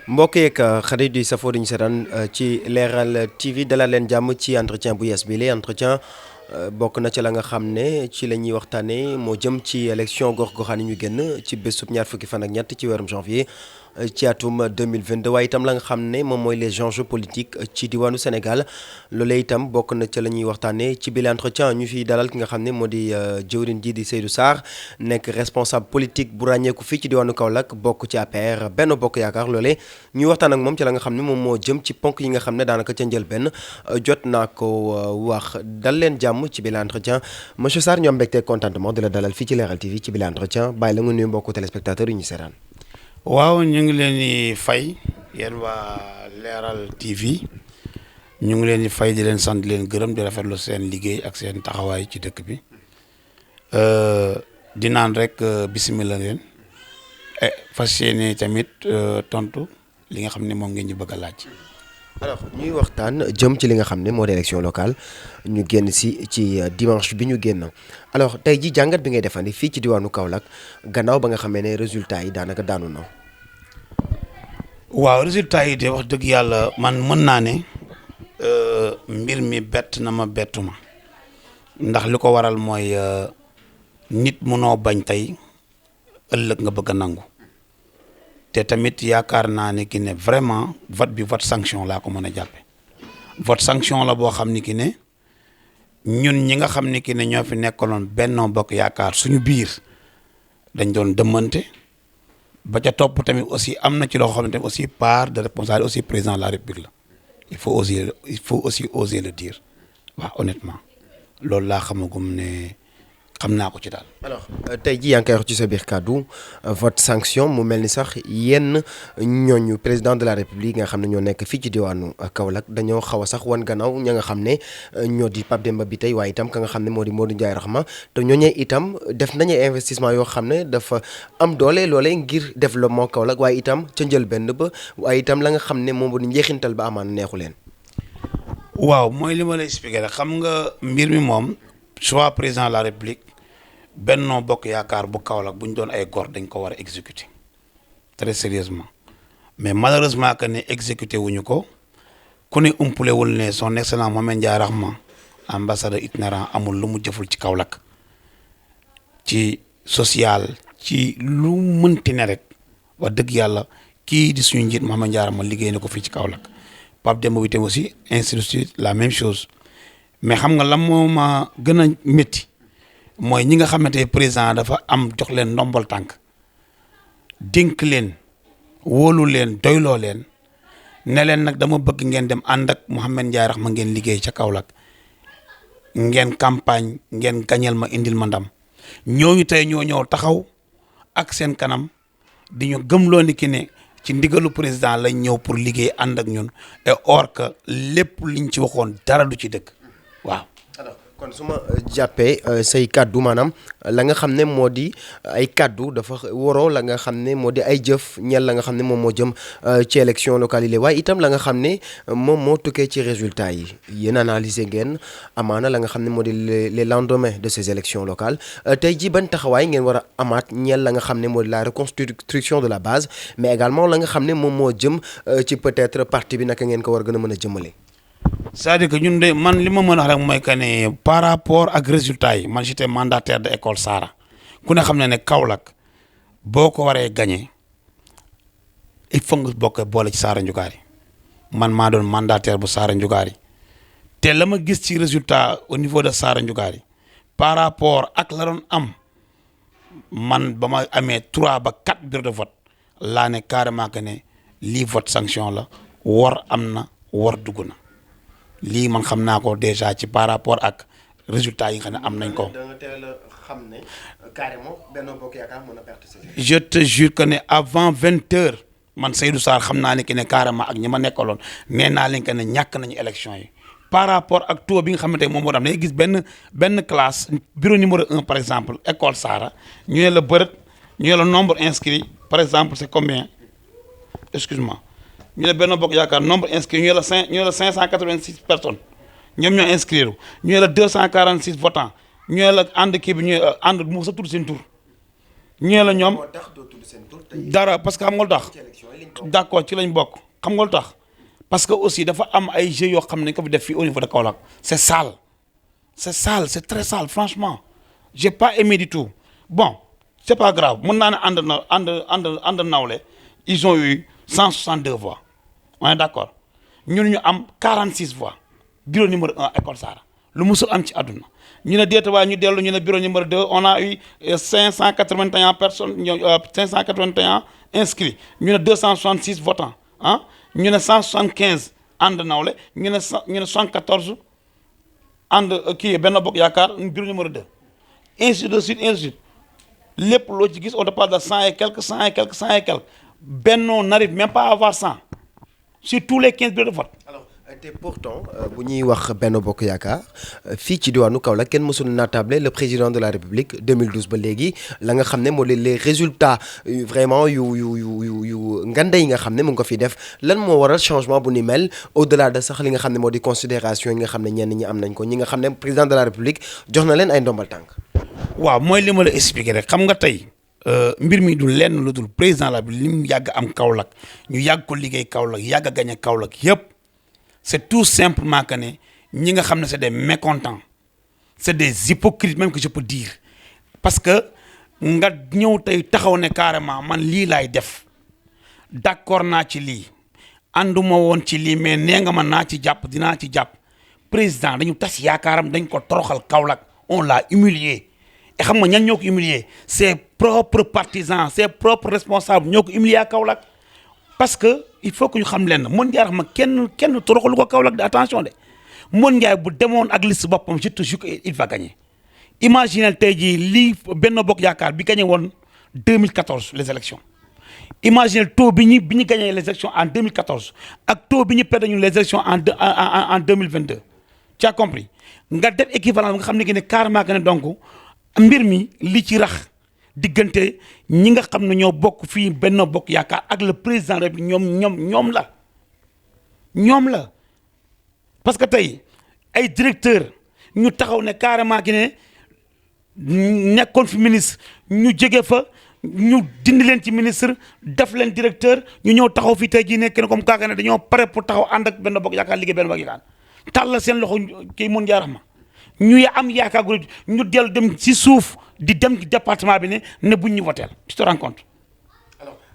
mbokk yeeg xarit di safoo di ñu seetaan ci Leral TV dalal leen jàmm ci entretien bu yees bi entretien bokk na ci la nga xam ne ci la ñuy waxtaanee moo jëm ci élection gox-goxaan yi ñu génn ci bésub ñaar fukki fan ak ñett ci weerum janvier ci atum 2022 waaye itam la nga xam ne moom mooy les enjeux politiques ci diwaanu Sénégal loolee itam bokk na ci la ñuy waxtaanee ci bile entretien ñu fiy dalal ki nga xam ne moo di jëwriñ ji di Seydou Sarr nekk responsable politique bu ràññeeku fii ci diwaanu Kaolack bokk ci APR Benno Bokk Yaakaar loolee ñuy waxtaan ak moom ci la nga xam ne moom moo jëm ci ponk yi nga xam ne daanaka ca njëlbéen jot naa ko wax dal leen jàmm ci bile entretien monsieur Sarr ñu am mbégte contentement di la dalal fii ci Leral TV ci bile entretien bàyyi la nga nuyu mbokku téléspectateurs yi ñu seetaan. waaw ñu ngi leen di fay yéen waa Leral TV ñu ngi leen di fay di leen sant di leen gërëm di rafetlu seen liggéey ak seen taxawaay ci dëkk bi di naan rek bisimilah leen fas yéene tamit tontu li nga xam ne moom ngeen ñu bëgg a laaj. alors ñuy waxtaan jëm ci li nga xam ne moo di élection locale ñu génn ci dimanche bi ñu génn alors tey ji jàngat bi ngay defandi fii ci diwaanu Kaolack gannaaw ba nga xamee ne résultat yi daanaka daanu na. waaw résultat yi de wax dëgg yàlla man mën naa ne mbir mi bett na ma bettu ma ndax li ko waral mooy nit mënoo bañ tey ëllëg nga bëgg a nangu. te tamit yaakaar naa ne ki ne vraiment vote bi vote sanction laa ko mën a jàppe vote sanction la boo xam ni ki ne ñun ñi nga xam ni ki ne ñoo fi nekkaloon Benno Bokk Yaakaar suñu biir dañ doon dëmmante ba ca topp tamit aussi am na ci loo xam ne tamit aussi part de responsabilité aussi président de la République la il faut aussi oser le dire waaw honnêtement loolu laa xamagum ne xam naa ko ci daal. alors tey jii yaa ngi koy wax ci sa biir kàddu vote sanction mu mel ni sax yenn ñooñu président de la république nga xam ne ñoo nekk fii ci diwaanu Kaolack dañoo xaw a sax wan gannaaw ña nga xam ne ñoo di Pape Demba bi tey waaye itam ka nga xam ne moo di Modou Ndiaye Rahma te ñooñee itam def nañu investissement yoo xam ne dafa am doole loolee ngir développement Kaolack waaye itam ca njëlbéen ba waaye itam la nga xam ne moom moo di njeexintal ba amaan neexu leen. waaw mooy li ma lay expliqué rek xam nga mbir mi moom soit président de la république Benno Bokk Yaakaar bu Kaolack bu ñu doon ay góor dañ ko war a exécuter très sérieusement mais malheureusement que ne exécuté wuñu ko ku ne umpulewul ne son excellence Mohamed Ndiaye Rahma ambassadeur itinérant amul lu mu jëful ci Kaolack ci social ci lu mënti ne rek wax dëgg yàlla kii di suñu njiit Mohamed Ndiaye Rahma liggéey na ko fii ci Kaolack Pape Demba bi tam aussi ainsi de suite la même chose mais xam nga lan moo ma gën a métti mooy ñi nga xamante ne président dafa am jox leen ndombol tànk dénk leen wóolu leen doyloo leen ne leen nag dama bëgg ngeen dem ànd ak Mohamed Ndiaye Rahma ngeen liggéey ca Kaolack ngeen campagne ngeen gañal ma indil ma ndam ñooñu tey ñoo ñëw taxaw ak seen kanam di ñu gëmloo ni ki ne ci ndigalu président lañ ñëw pour liggéey ànd ak ñun et or que lépp liñ ci waxoon dara du ci dëgg waaw. kon su ma jàppee say kàddu maanaam la nga xam ne moo di ay kàddu dafa waroo la nga xam ne moo di ay jëf ñel la nga xam ne moom moo jëm ci élection locale yi waaye itam la nga xam ne moom moo tukkee ci résultats yi yéen analyser ngeen amaana la nga xam ne moo di les lendemains de ces élections locales tey ji ban taxawaay ngeen war a amaat ñel la nga xam ne moo di la reconstruction de la base mais également la nga xam ne moom moo jëm ci peut-être parti bi naka ngeen ko war gën a mën a jëmale. c'est-à-dire que ñun de man li ma mën a wax rek mooy que ne par rapport ak résultats yi man j'étais mandataire de école Sara ku ne xam ne Kaolack boo ko waree gagné il faut nga bokk boole ci Sara Ndiougaary man maa doon mandataire bu Sara Ndiougaary te la ma gis ci résultat au niveau de Sara Ndiougaary par rapport ak la doon am man ba ma amee 3 ba 4 bureaux de vote laa ne carrément que ne lii vote sanction la war am na war dugg na. lii man xam naa ko déjà ci par rapport ak résultats yi nga xam ne am nañ ko. da nga teel a xam ne carrément Benno Bokk Yaakaar mën a perte sa je te jure que ne avant 20h man Seydou Sarr xam naa ne que ne carrément ak ñi ma nekkaloon nee naa leen que ne ñàkk nañu élection yi par rapport ak taux bi nga xamante ne moom moo tax day gis benn classe bureau numéro 1 par exemple école Sara ñu ne la bërët ñu ne la nombre inscrit par exemple c'est combien excuse-moi. ñu ne Benno Bokk Yaakaar nombre inscrit ñu ne la 586 personnes ñoom ñoo inscrire ñu ne la 246 votants ñu ne la ànd kii bi ñu ànd mu sa tudd seen tur ñu ne la ñoom dara parce que xam nga lu tax d'accord ci lañ bokk xam nga lu tax parce que aussi dafa am ay jeux yoo xam ne ko fi def fii au niveau de Kaolack c'est sale c'est très sale franchement j'ai pas aimé du tout bon c'est pas grave mën naa ne ànd nawle ils ont eu 162 voix on est d'accord ñun ñu am 46 voix bureau numéro 1 école Sara lu musul am ci àdduna ñu ne déeta waaye ñu dellu ñu ne bureau numéro 2 on a eu 581 personnes 581 inscrits ñu ne 266 votants ah ñu ne 175 ànd nawle ñu ne 74 ànd kii Benno Bokk Yaakaar bureau numéro 2 ainsi de suite lépp loo ci gis on te parle de 100 et quelques Benno n'arrive même pas à avoir 100 sur tous les 15 bureaux de vote. te pourtant bu ñuy wax Benno Bokk Yaakaar fii ci diwaanu Kaolack kenn mësul natable le président de la République 2012 ba léegi la nga xam ne moo les résultats vraiment yu ngande yi nga xam ne mu ngi ko fi def lan moo waral changement bu ni mel au-delà de sax li nga xam ne moo di considération yi nga xam ne ñenn ñi am nañ ko ñi nga xam ne président de la République jox na leen ay ndombal tànk. waaw mooy li ma la expliqué rek xam nga tey mbir mi du lenn lu dul président la bi li mu yàgg am Kaolack ñu yàgg ko liggéey Kaolack yàgg a gañe Kaolack yëpp. C'est tout simplement que ne ñi nga xam ne c'est des mécontents c'est des hypocrites même que je peux dire parce que nga ñëw tey taxaw ne carrément man lii laay def d'accord naa ci lii ànduma woon ci lii mais nee nga ma naa ci jàpp dinaa ci jàpp président dañu tas yaakaaram dañ ko toroxal Kaolack on l'a humilié et xam nga ñan ñoo ko humilié ses propres partisans ses propres responsables ñoo ko humilié à Kaolack parce que il faut que ñu xam leen Modou Ndiaye Rahma kenn toroxalu ko Kaolack de attention de Modou Ndiaye bu demoon ak liste boppam je te jure il va gagner imaginez tey jii lii Benno Bokk Yaakaar bi gagné woon 2014 les élections imaginez taux bi ñu gagné les élections en 2014 ak taux bi ñu perdre ñu les élections en 2022 tu as compris nga def équivalent nga xam ne que ne carrément que ne donc mbir mi li ci rax diggante ñi nga xam ne ñoo bokk fii Benno Bokk Yaakaar ak le président rek ñoom la parce que tey ay directeur ñu taxaw ne carrément ki ne nekkoon fi ministre ñu jóge fa ñu dindi leen ci ministre def leen directeur ñu ñëw taxaw fi tey jii nekk ne comme kaaka ne dañoo pare pour taxaw ànd ak Benno Bokk Yaakaar liggéey Benno Bokk Yaakaar tàllal seen loxo kii Modou Ndiaye Rahma ñu am yaakaar gu ñu dellu dem ci suuf di dem ci département bi ne buñ ñu voteel tu te rends compte.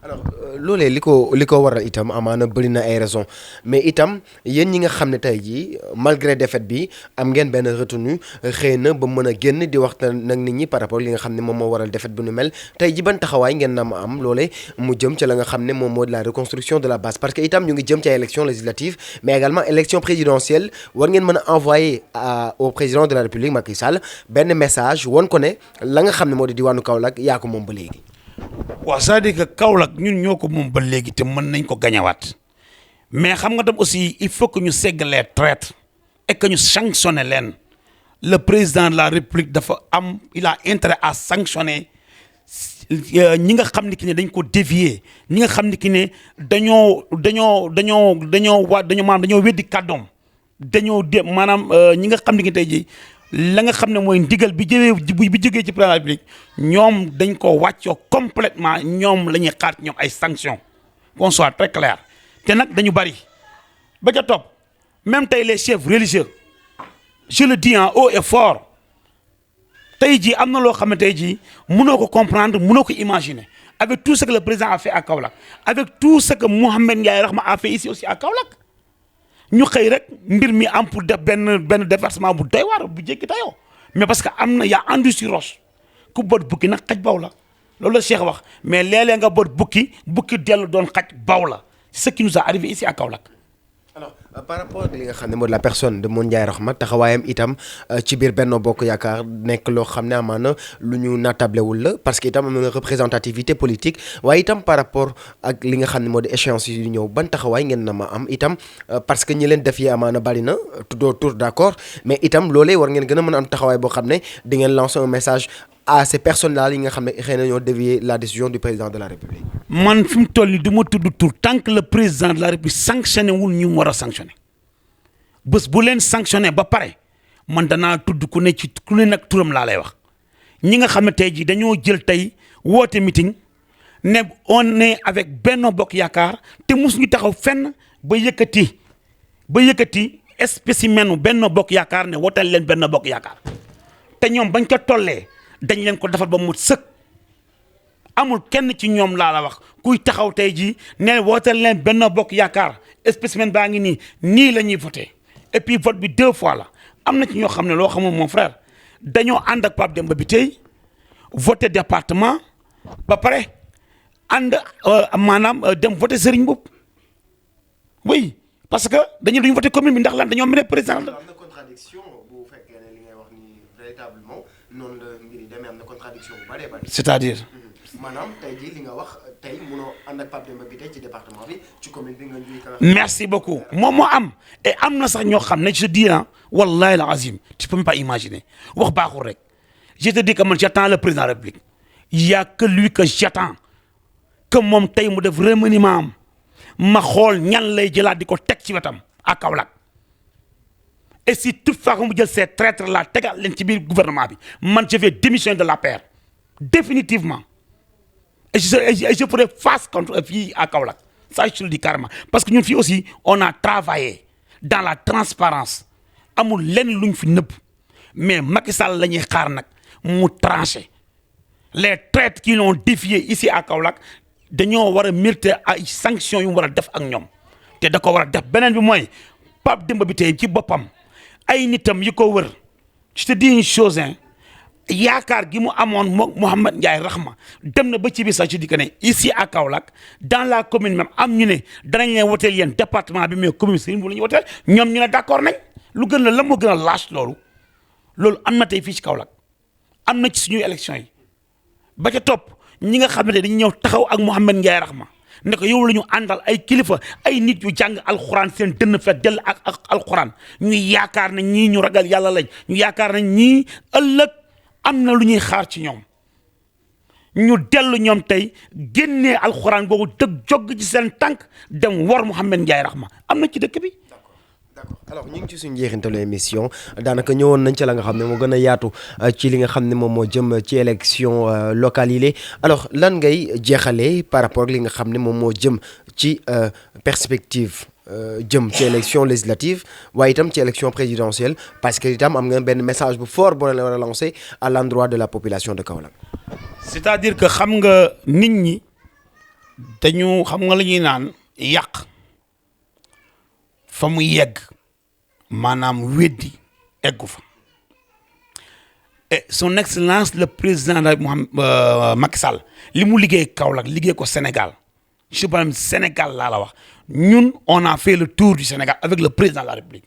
alors loolee li ko waral itam amaana bëri na ay raisons mais itam yéen ñi nga xam ne tey jii malgré défaite bi am ngeen benn retenue xëy na ba mën a génn di waxtaan nag nit ñi par rapport li nga xam ne moom moo waral défaite bu nu mel tey ji ban taxawaay ngeen na ma am loolee mu jëm ca la nga xam ne moom moo di la reconstruction de la base parce que itam ñu ngi jëm ci ay élections législatives mais également élection présidentielle war ngeen mën a envoyer au président de la République Macky Sall benn message woon ko ne la nga xam ne moo di diwaanu Kaolack yaa ko moom ba léegi. waaw c'est-à-dire que Kaolack ñun ñoo ko moom ba léegi te mën nañ ko gañawaat mais xam nga tam aussi il faut que ñu segg les traîtres et que ñu sanctionner leen le président de la République il a intérêt à sanctionner ñi nga xam ne ki ne dañ ko dévier ñi nga xam ne ki ne dañoo weddi kàddoom maanaam ñi nga xam ne ki tey jii la nga xam ne mooy ndigal bi jógee ci président de la République ñoom dañ ko wàccoo complètement ñoom la ñuy xaar ñoom ay sanctions qu'on soit très clair te nag dañu bari ba ca topp même tey les chefs religieux je le dis en haut et fort tey jii am na loo xam ne tey jii mënoo ko comprendre mënoo ko imaginer avec tout ce que le président a fait à Kaolack avec tout ce que Mohamed Ndiaye Rahma a fait ici aussi à Kaolack ñu xëy rek mbir mi am pour def benn déversement bu doy waar bu jéggi dayoo mais parce que am na yaa andu si roche ku bët bukki nag xaj baw la loolu la Cheikh wax mais léeg-léeg nga bët bukki dellu doon xaj baw la c'est ce qui nous a arrivé ici à Kaolack. alors par rapport ak li nga xam ne moo di la personne de Modou Ndiaye Rahma taxawaayam itam ci biir Benno Bokk Yaakaar nekk loo xam ne amaana lu ñu naatablewul la parce que itam am na représentativité politique waaye itam par rapport ak li nga xam ne moo di échéance yu ñëw ban taxawaay ngeen na ma am itam parce que ñi leen def yi amaana bari na tuddoo tur d'accord mais itam loolee war ngeen gën a mën a am taxawaay boo xam ne di ngeen lancer un message à ces personnes là yi nga xam ne xëy na ñoo dévier la décision du président de la République. man fi mu toll nii du ma tudd tur tant que le président de la République sanctionné wul ñu war a sanctionné bés bu leen sanctionné ba pare man danaa tudd ku ne nag turam laa lay wax ñi nga xam ne tey jii dañoo jël tey woote meeting ne on est avec Benno Bokk Yaakaar te musuñu taxaw fenn ba yëkkati spécimen Benno Bokk Yaakaar ne wotal leen Benno Bokk Yaakaar te ñoom bañ ko tollee dañ leen ko defal ba mu sëkk amul kenn ci ñoom laa la wax kuy taxaw tey jii ne wotal leen Benno Bokk Yaakaar spécimen baa ngi nii la ñuy voté et puis vote bi 2 fois la am na ci ñoo xam ne loo xamul mon frère dañoo ànd ak Pape Demba bi tey voté département ba pare ànd maanaam dem voté Serigne Mboup oui parce que duñu voté commune bi ndax lan dañoo mën a président. am na contradiction bu fekkee ne li ngay wax ni véritablement noonu la mbir yi demee am na contradiction bu bëree bëri. c'est-à-dire. maanaam tey jii li nga wax tey munoo ànd ak Pape Demba bi tey ci département bi ci commune bi nga juy ka. merci beaucoup moom moo am et am na sax ñoo xam ne je dis ah wallahi la azim tu peux même pas imaginer wax baaxul rek je te dis que man j'attends le président de la République il y a que lui que j'attends que moom tey mu def remaniement am ma xool ñan lay jëlaat di ko teg ci wetam à Kaolack et si toutefois mu jël ces traîtres là tegal leen ci biir gouvernement bi man je vais démissionner de l'APR définitivement et je ferai face contre fii à Kaolack ça je te le dis carrément parce que ñun fii aussi on a travaillé dans la transparence amul lenn luñ fi nëbb mais Macky Sall la ñuy xaar nag mu tranché les traîtres qui l'ont défié ici à Kaolack dañoo war a mériter ay sanctions yu mu war a def ak ñoom te da ko war a def beneen bi mooy Pape Demba bi tey ci boppam ay nitam yi ko wër je te dis une chose hein yaakaar gi mu amoon moom Mouhamed Ndiaye Rahma dem na ba ci biir sax je dis que ne ici à Kaolack dans la commune même am ñu ne danañ leen woteel yéen département bi mais commune Serigne bu la ñuy woteel ñoom ñu ne d'accord nañ lu gën la moo gën a lâche loolu am na tey fii ci Kaolack am na ci suñuy élection yi ba ca topp ñi nga xam ne dañuy ñëw taxaw ak Mouhamed Ndiaye Rahma ne ko yow la ñu àndal ay kilifa ay nit yu jàng alxuraan seen dënn fet dell ak alxuraan ñuy yaakaar ne ñii ñu ragal yàlla lañ ñu yaakaar ne ñii ëllëg am na lu ñuy xaar ci ñoom ñu dellu ñoom tey génnee alxuraan boobu dëgg jog ci seen tànk dem war Mouhamed Ndiaye Rahma am na ci dëkk bi. d'accord alors ñu ngi ci suñu njeexintalu émission daanaka ñëwoon nañ ci la nga xam ne moo gën a yaatu ci li nga xam ne moom moo jëm ci élection locale yi la alors lan ngay jeexalee par rapport ak li nga xam ne moom moo jëm ci perspective jëm ci élection législative waaye itam ci élection présidentielle parce que itam am nga benn message bu fort boo leen war a lancer à l'endroit de la population de Kaolack. c'est-à-dire que xam nga nit ñi dañu xam nga la ñuy naan yàq. fa mu yegg maanaam weddi eggu fa et son excellence le président Macky Sall li mu liggéey Kaolack liggéey ko Sénégal je parle Sénégal laa la wax ñun on a fait le tour du Sénégal avec le président de la République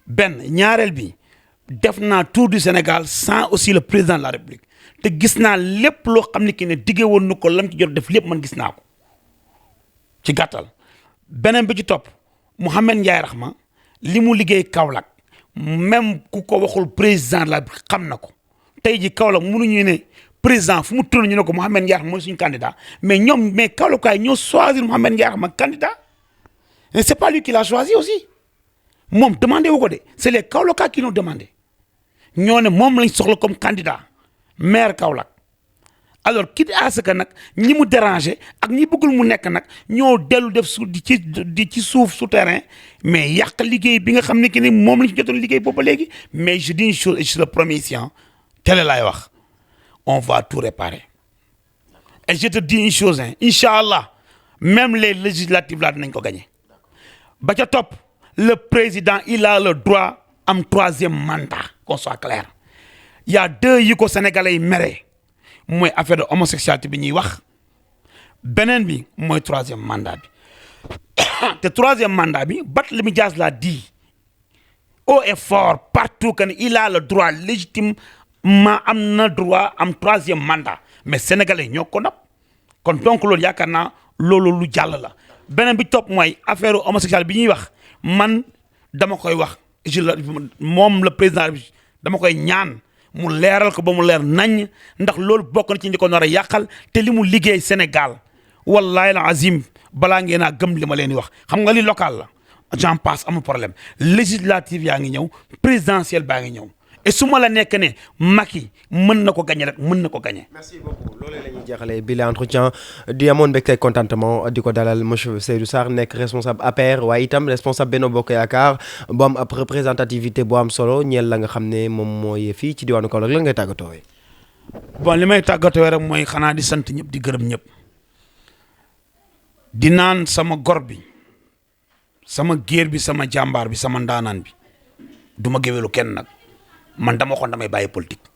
benn ñaareel bi def naa tour du Sénégal sans aussi le président de la République te gis naa lépp loo xam ne ki ne diggee woon na ko lam ci jot def lépp man gis naa ko ci gàttal beneen bi ci topp Mouhamed Ndiaye Rahma li mu liggéey Kaolack même ku ko waxul président la xam na ko tey ji Kaolack mënuñu ne président fu mu tourné ñu ne ko Mouhamed Ndiaye Rahma mooy suñu candidat mais Kaolack kaay ñoo choisir Mouhamed Ndiaye Rahma candidat et c'est pas lui qui l'a choisi aussi moom demandé wu ko de c'est les Kaolackois qui l'ont demandé ñoo ne moom lañ soxla comme candidat maire Kaolack alors quitte à ce que nag ñi mu déranger ak ñi bëggul mu nekk nag ñoo dellu def di ci suuf souterrain mais yàq liggéey bi nga xam ne que ni moom lañ ci jotoon liggéey boobu ba léegi mais je dis une chose et je suis le premier ici télé laay wax on va tout réparer et je te dis une chose incha allah même les législatives là dinañ ko gagner ba ca topp le président il a le droit am 3e mandat qu'on soit clair il y a 2 yi ko sénégalais yi mere mooy affaire de homosexualité bi ñuy wax beneen bi mooy 3e mandat bi te 3e mandat bi Barthélémy Dias l'a dit haut et fort partout que il a le droit légitimement am na droit am 3e mandat mais sénégalais ñoo ko nopp kon donc loolu yaakaar naa loolu lu jàll la beneen bi topp mooy affaire homosexualité bi ñuy wax man dama koy wax moom le président bi dama koy ñaan mu leeral ko ba mu leer nañ ndax loolu bokk na ci ñi ko nar a yàqal te li mu liggéey Sénégal wallahi la azim balaa ngeen a gëm li ma leen di wax xam nga li local la j'en passe amul problème législative yaa ngi ñëw présidentielle baa ngi ñëw et su ma la nekk ne Macky mën na ko gagné rek mën na ko gagné. merci beaucoup loolee la ñuy jeexalee bi la entretien di amoon mbégte contentement di ko dalal monsieur Seydou Sarr nekk responsable APR waaye itam responsable Benno Bokk Yaakaar bu am ab représentativité bu am solo ñeel la nga xam ne moom mooy fii ci diwaanu Kaolack la ngay tàggatoo. bon li may tàggatoo rek mooy xanaa di sant ñëpp di gërëm ñëpp di naan sama gor bi sama géer bi sama jàmbaar bi sama ndaanaan bi du ma géwélu kenn nag man dama waxoon damay bàyyi politique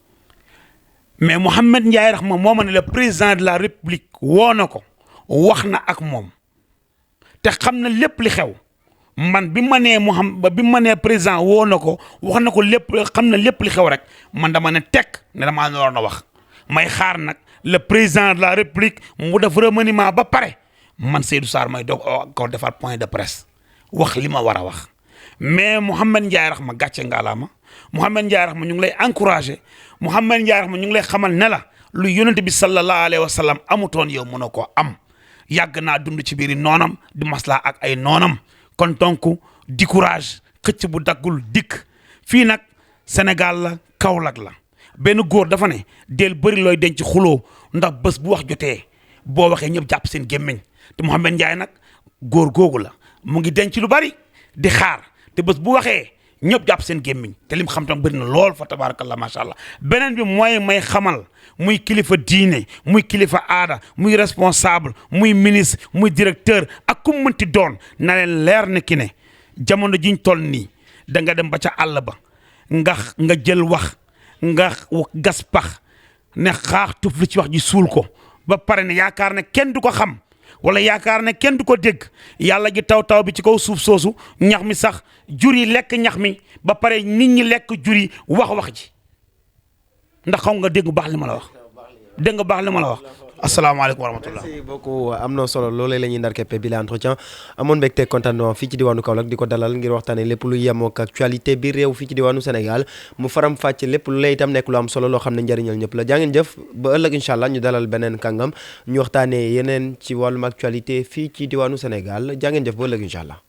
mais Mouhamed Ndiaye Rahma moo ma ne le président de la république woo na ko wax na ak moom te xam na lépp li xew man bi ma nee président woo na ko wax na ko lépp xam na lépp li xew rek man dama ne tekk ne damaa naroon a wax may xaar nag le président de la république mu def remaniement ba pare man Seydou Sarr may doog ko defar point de presse wax li ma war a wax mais Mouhamed Ndiaye Rahma gàcce ngaalaama Mouhamed Ndiaye Rahma ñu ngi lay encouragé Mouhamed Ndiaye Rahma ñu ngi lay xamal ne la lu yonent bi sallallahu alayhi wa sallam amutoon yow mën a koo am yàgg naa dund ci biir noonam di maslaa ak ay noonam kon donc di courage xëcc bu daggul dikk fii nag Sénégal la Kaolack la benn góor dafa ne del bëri looy denc xuloo ndax bés bu wax jotee boo waxee ñëpp jàpp seen gémmiñ te Mouhamed Ndiaye nag góor googu la mu ngi denc lu bari di xaar te bés bu waxee ñëpp jàpp seen gémmiñ te lim xam tam bëri na lool fa tabarakallah macha allah beneen bi mooy may xamal muy kilifa diine muy kilifa aada muy responsable muy ministre muy directeur ak ku mu mënti doon na leen leer ne ki ne jamono jiñ toll nii da nga dem ba ca àll ba nga jël wax nga gas pax ne xaax tuf li ci wax ji suul ko ba pare ne yaakaar ne kenn du ko xam wala yaakaar ne kenn du ko dégg yàlla gi taw bi ci kaw suuf soosu ñax mi sax jur yi lekk ñax mi ba pare nit ñi lekk jur yi wax ji ndax xaw nga dégg baax li ma la wax dégg nga baax li ma la wax asalaamaaleykum wa rahmatullah. merci beaucoup am na solo loolee la ñuy ndar keppe bi la entretien amoon mbégte contentement fii ci diwaanu Kaolack di ko dalal ngir waxtaanee lépp lu yemoo ak actualité bi réew fii ci diwaanu Sénégal mu faram fàcce lépp lu lay itam nekk lu am solo loo xam ne njëriñal ñëpp la jaa ngeen jëf ba ëllëg incha allah ñu dalal beneen kàngam ñu waxtaanee yeneen ci wàllum actualité fii ci diwaanu Sénégal jaa ngeen jëf ba ëllëg incha allah.